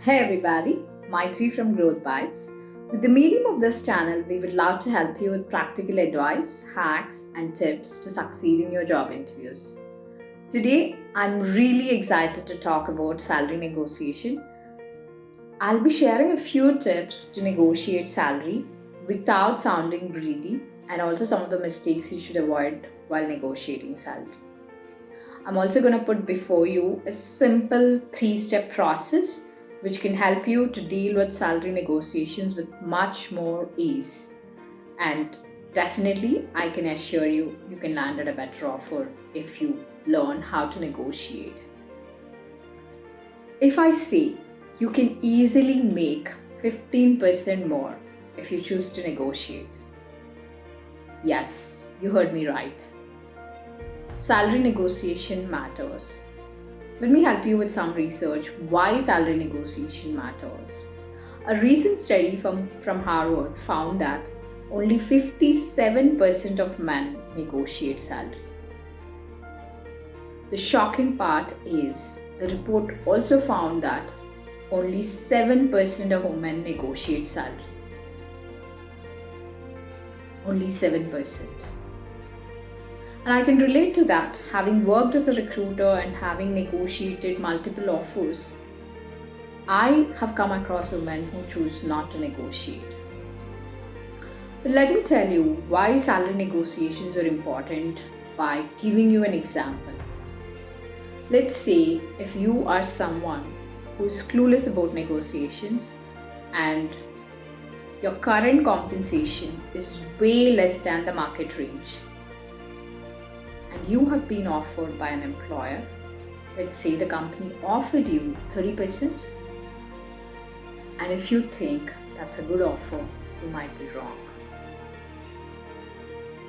Hey everybody, Maitri from Growth Bites. With the medium of this channel, we would love to help you with practical advice, hacks, and tips to succeed in your job interviews. Today, I'm really excited to talk about salary negotiation. I'll be sharing a few tips to negotiate salary without sounding greedy and also some of the mistakes you should avoid while negotiating salary. I'm also going to put before you a simple 3-step process which can help you to deal with salary negotiations with much more ease. And definitely, I can assure you, you can land at a better offer if you learn how to negotiate. If I say you can easily make 15% more if you choose to negotiate. Yes, you heard me right. Salary negotiation matters. Let me help you with some research why salary negotiation matters. A recent study from Harvard found that only 57% of men negotiate salary. The shocking part is the report also found that only 7% of women negotiate salary. Only 7%. And I can relate to that, having worked as a recruiter and having negotiated multiple offers. I have come across women who choose not to negotiate. But let me tell you why salary negotiations are important by giving you an example. Let's say if you are someone who is clueless about negotiations and your current compensation is way less than the market range, and you have been offered by an employer, let's say the company offered you 30%, and if you think that's a good offer, you might be wrong.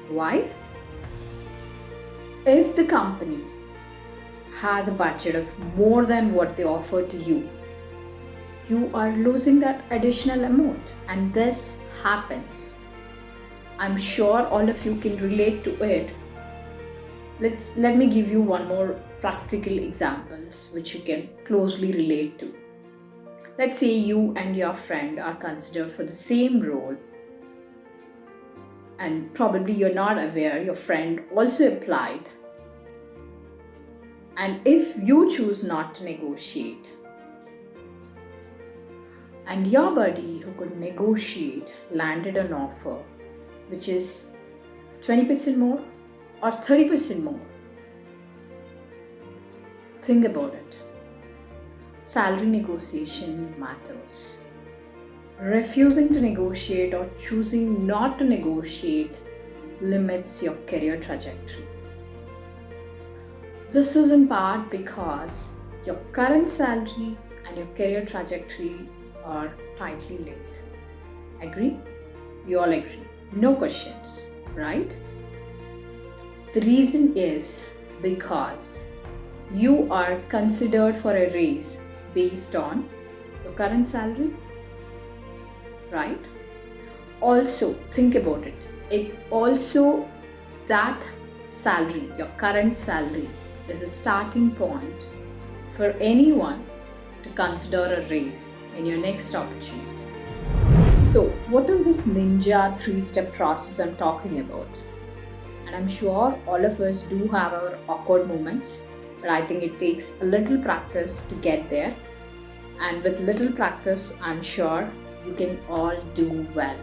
Why? If the company has a budget of more than what they offer to you, you are losing that additional amount, and this happens. I'm sure all of you can relate to it. Let me give you one more practical examples which you can closely relate to. Let's say you and your friend are considered for the same role, and probably you're not aware your friend also applied. And if you choose not to negotiate, and your buddy who could negotiate landed an offer which is 20% more or 30% more. Think about it. Salary negotiation matters. Refusing to negotiate or choosing not to negotiate limits your career trajectory. This is in part because your current salary and your career trajectory are tightly linked. Agree? We all agree. No questions, right? The reason is because you are considered for a raise based on your current salary, right? Also, think about it. That salary, your current salary, is a starting point for anyone to consider a raise in your next opportunity. So, what is this ninja 3-step process I'm talking about? And I'm sure all of us do have our awkward moments, but I think it takes a little practice to get there. And with little practice, I'm sure you can all do well,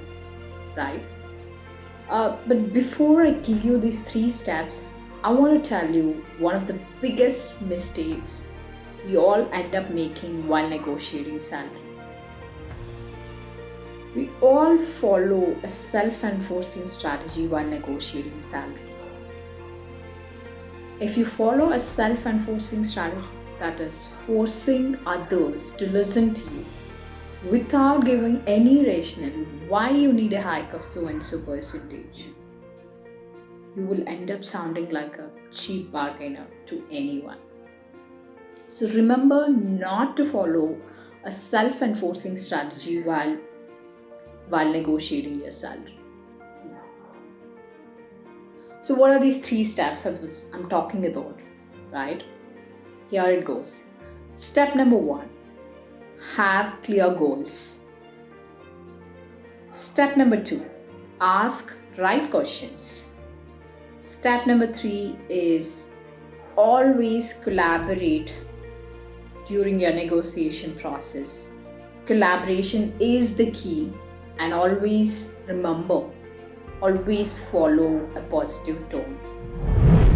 right? But before I give you these 3 steps, I want to tell you one of the biggest mistakes we all end up making while negotiating salary. We all follow a self-enforcing strategy while negotiating salary. If you follow a self-enforcing strategy, that is forcing others to listen to you without giving any rationale why you need a hike of so and so percentage, you will end up sounding like a cheap bargainer to anyone. So remember not to follow a self-enforcing strategy while negotiating your salary. So what are these 3 steps I'm talking about, right? Here it goes. Step number 1. have clear goals. Step number 2, ask right questions. Step number 3 is always collaborate during your negotiation process. Collaboration is the key, and always remember, always follow a positive tone.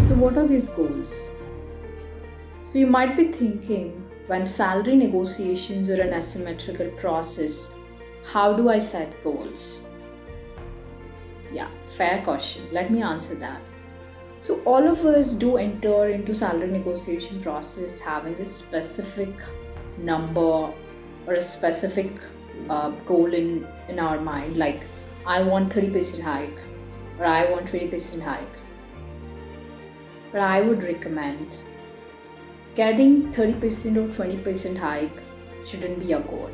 So, what are these goals? So, you might be thinking, when salary negotiations are an asymmetrical process, how do I set goals? Yeah, fair question. Let me answer that. So all of us do enter into salary negotiation process having a specific number or a specific goal in our mind, like I want 30% hike or I want 20% hike. But I would recommend getting 30% or 20% hike shouldn't be a goal.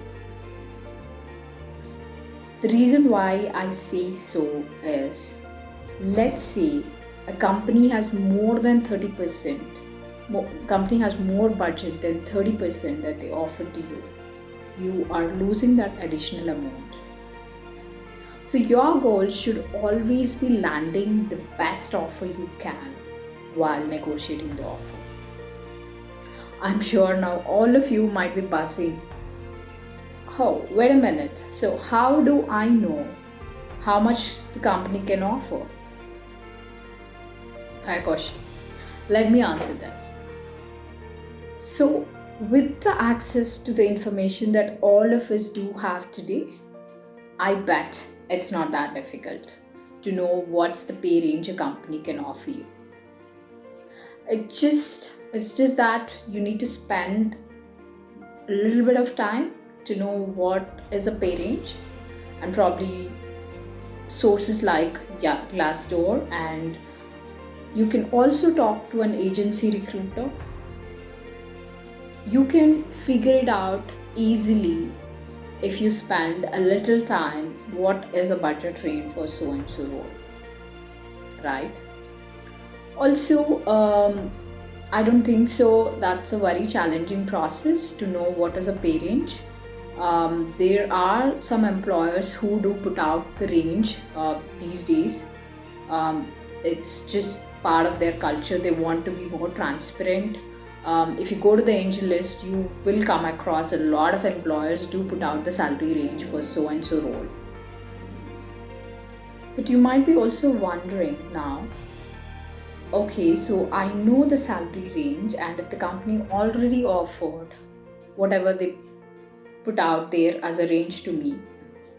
The reason why I say so is, let's say a company has more than 30%, company has more budget than 30% that they offer to you. You are losing that additional amount. So your goal should always be landing the best offer you can while negotiating the offer. I'm sure now all of you might be buzzing. Oh, wait a minute. So how do I know how much the company can offer? Fair question. Let me answer this. So, with the access to the information that all of us do have today, I bet it's not that difficult to know what's the pay range a company can offer you. It's just that you need to spend a little bit of time to know what is a pay range, and probably sources like Glassdoor, and you can also talk to an agency recruiter. You can figure it out easily if you spend a little time what is a budget range for so and so role, right? Also, I don't think so that's a very challenging process to know what is a pay range. There are some employers who do put out the range these days. It's just part of their culture. They want to be more transparent. If you go to the angel list, you will come across a lot of employers do put out the salary range for so and so role. But you might be also wondering now, okay, so I know the salary range, and if the company already offered whatever they put out there as a range to me,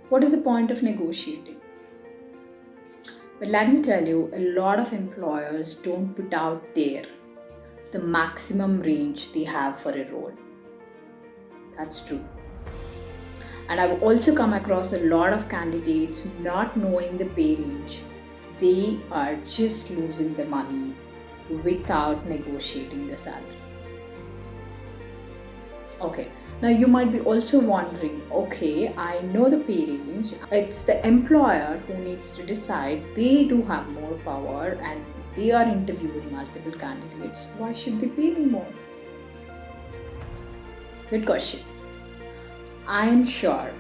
what is the point of negotiating? But let me tell you, a lot of employers don't put out there the maximum range they have for a role. That's true. And I've also come across a lot of candidates not knowing the pay range. They are just losing the money without negotiating the salary. Okay, now you might be also wondering, okay, I know the pay range. It's the employer who needs to decide. They do have more power and they are interviewing multiple candidates. Why should they pay me more? Good question. I am sure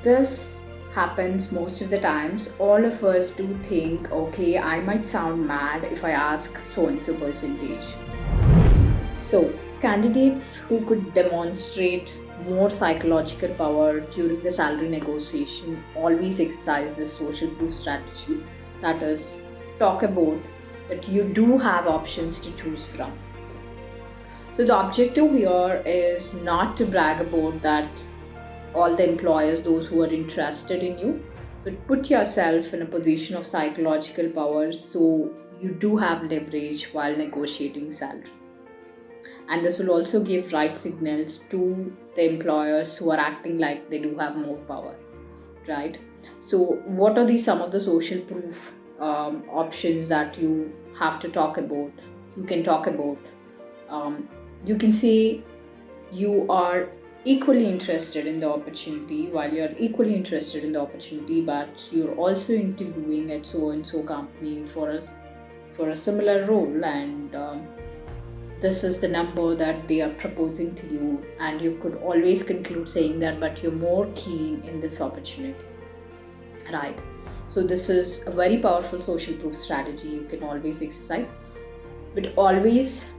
this happens most of the times. All of us do think, okay, I might sound mad if I ask so and so percentage. So, candidates who could demonstrate more psychological power during the salary negotiation always exercise this social proof strategy. That is, talk about that you do have options to choose from. So the objective here is not to brag about that all the employers, those who are interested in you, but put yourself in a position of psychological power so you do have leverage while negotiating salary. And this will also give right signals to the employers who are acting like they do have more power, right? So what are some of the social proof options that you have to talk about? You can talk about, you can say you are equally interested in the opportunity, while you're equally interested in the opportunity, but you're also interviewing at so and so company for a similar role, and this is the number that they are proposing to you, and you could always conclude saying that, but you're more keen in this opportunity, right? So this is a very powerful social proof strategy you can always exercise, but always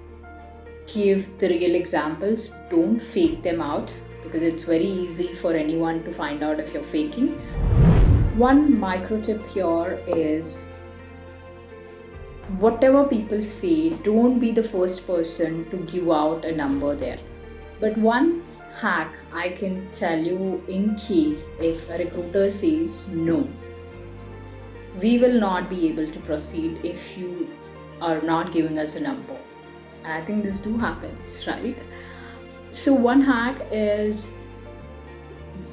give the real examples. Don't fake them out, because it's very easy for anyone to find out if you're faking. One micro tip here is, whatever people say, don't be the first person to give out a number there. But one hack I can tell you, in case if a recruiter says no, we will not be able to proceed if you are not giving us a number. And I think this do happens, right? So one hack is,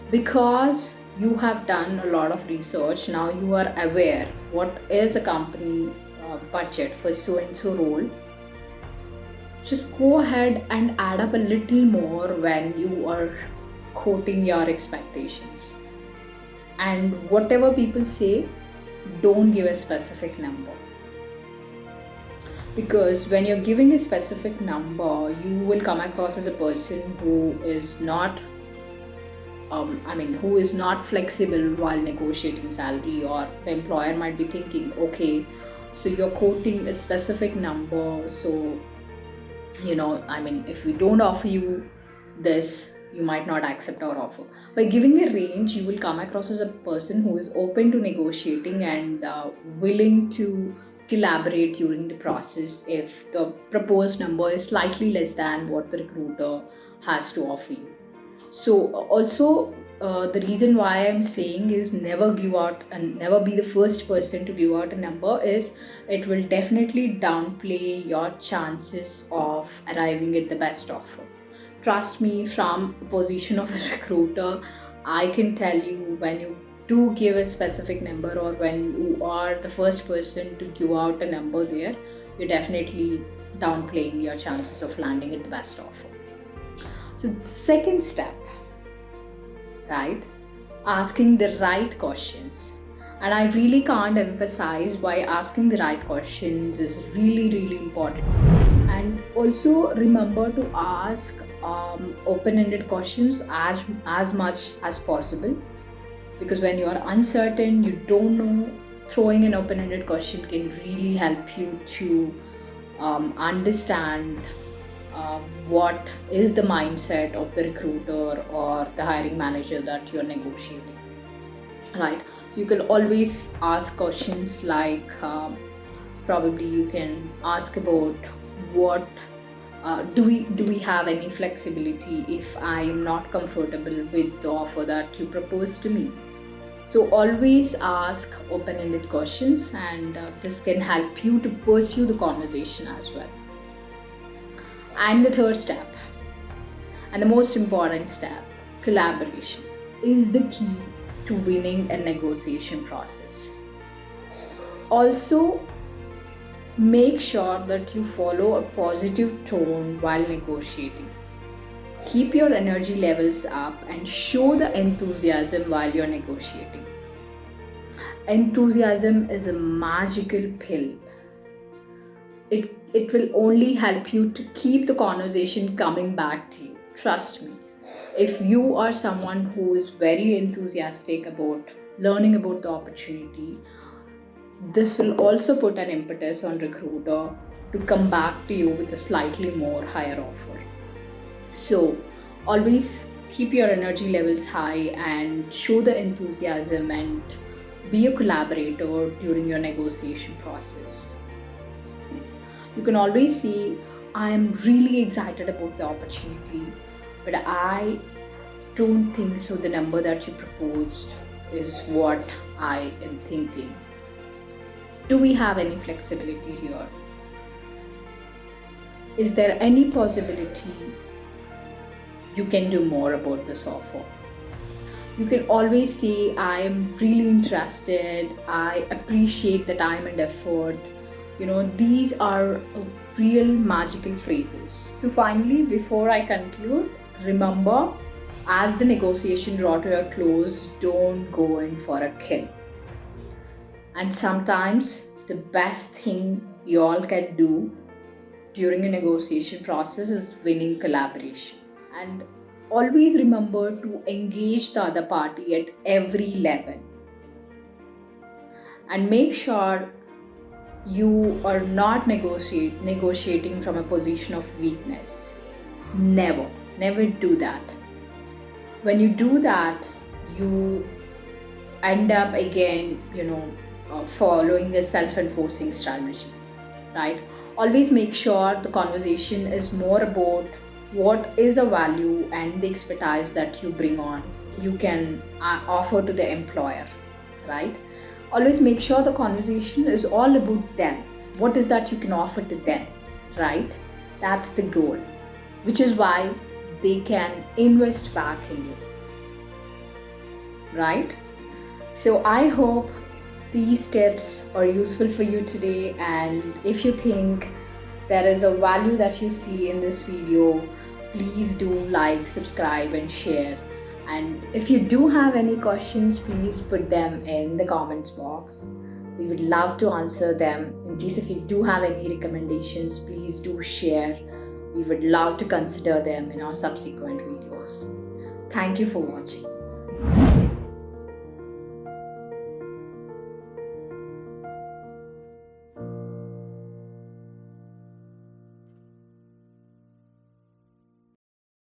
because you have done a lot of research, now you are aware what is a company budget for so and so role. Just go ahead and add up a little more when you are quoting your expectations. And whatever people say, don't give a specific number. Because when you're giving a specific number, you will come across as a person who is not who is not flexible while negotiating salary, or the employer might be thinking, okay, so you're quoting a specific number, so if we don't offer you this, you might not accept our offer. By giving a range, you will come across as a person who is open to negotiating and willing to collaborate during the process if the proposed number is slightly less than what the recruiter has to offer you. So also, the reason why I'm saying is, never give out and never be the first person to give out a number, is it will definitely downplay your chances of arriving at the best offer. Trust me, from a position of a recruiter, I can tell you, when you do give a specific number, or when you are the first person to give out a number there, you're definitely downplaying your chances of landing at the best offer. So the second step, right? Asking the right questions. And I really can't emphasize why asking the right questions is really, really important. And also remember to ask open-ended questions as much as possible. Because when you are uncertain, you don't know, throwing an open-ended question can really help you to understand what is the mindset of the recruiter or the hiring manager that you're negotiating, right? So you can always ask questions like, probably you can ask about, what do we have any flexibility if I am not comfortable with the offer that you propose to me? So always ask open-ended questions, and this can help you to pursue the conversation as well. And the third step, and the most important step, collaboration, is the key to winning a negotiation process. Also, make sure that you follow a positive tone while negotiating. Keep your energy levels up and show the enthusiasm while you're negotiating. Enthusiasm is a magical pill. It will only help you to keep the conversation coming back to you. Trust me. If you are someone who is very enthusiastic about learning about the opportunity, this will also put an impetus on recruiter to come back to you with a slightly more higher offer. So always keep your energy levels high and show the enthusiasm, and be a collaborator during your negotiation process. You can always say, I am really excited about the opportunity, but I don't think so. The number that you proposed is what I am thinking. Do we have any flexibility here? Is there any possibility you can do more about this offer? You can always say, I am really interested, I appreciate the time and effort. These are real magical phrases. So finally, before I conclude, remember, as the negotiation draw to a close, don't go in for a kill. And sometimes the best thing you all can do during a negotiation process is winning collaboration. And always remember to engage the other party at every level. And make sure you are not negotiating from a position of weakness. Never do that. When you do that, you end up again, following a self-enforcing strategy, right? Always make sure the conversation is more about what is the value and the expertise that you bring on, you can offer to the employer, right? Always make sure the conversation is all about them. What is that you can offer to them, right? That's the goal, which is why they can invest back in you, right? So I hope these tips are useful for you today, and if you think there is a value that you see in this video, please do like, subscribe and share. And if you do have any questions, please put them in the comments box. We would love to answer them. In case if you do have any recommendations, please do share. We would love to consider them in our subsequent videos. Thank you for watching.